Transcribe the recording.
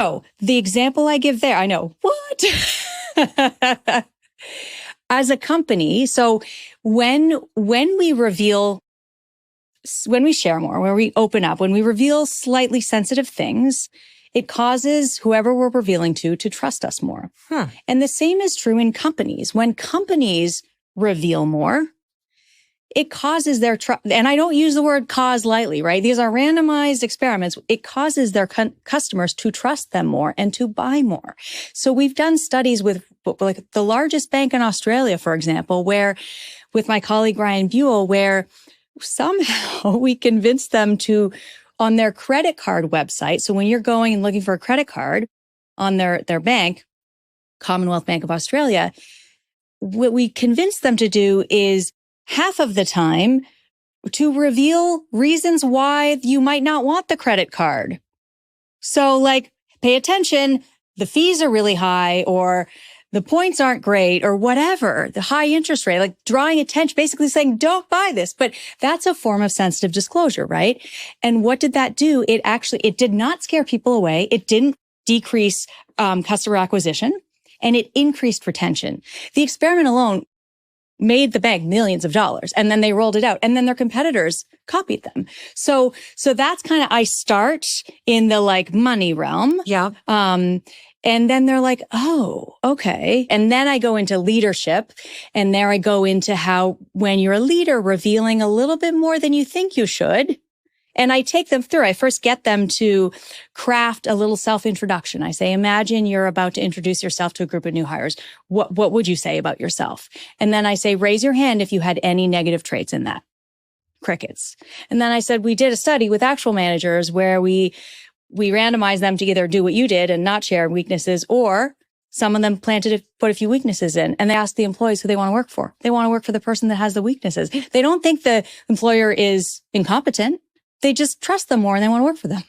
Oh, the example I give there, I know. What? As a company, so when we share more, when we open up, when we reveal slightly sensitive things, it causes whoever we're revealing to trust us more. And the same is true in companies. When companies reveal more, it causes their trust. And I don't use the word cause lightly, right? These are randomized experiments. It causes their customers to trust them more and to buy more. So we've done studies with like the largest bank in Australia, for example, where with my colleague Ryan Buell, where somehow we convinced them to, on their credit card website. So when you're going and looking for a credit card on their bank, Commonwealth Bank of Australia, what we convinced them to do is half of the time to reveal reasons why you might not want the credit card. So like, pay attention, the fees are really high, or the points aren't great, or whatever, the high interest rate, like drawing attention, basically saying, don't buy this. But that's a form of sensitive disclosure, right? And what did that do? It did not scare people away. It didn't decrease customer acquisition, and it increased retention. The experiment alone made the bank millions of dollars, and then they rolled it out, and then their competitors copied them. So that's kind of, I start in the like money realm. Yeah. And then they're like, oh, okay. And then I go into leadership, and there I go into how when you're a leader, revealing a little bit more than you think you should. And I take them through. I first get them to craft a little self-introduction. I say, imagine you're about to introduce yourself to a group of new hires. What would you say about yourself? And then I say, raise your hand if you had any negative traits in that. Crickets. And then I said, we did a study with actual managers where we randomized them to either do what you did and not share weaknesses, or some of them put a few weaknesses in, and they asked the employees who they want to work for. They want to work for the person that has the weaknesses. They don't think the employer is incompetent. They just trust them more and they want to work for them.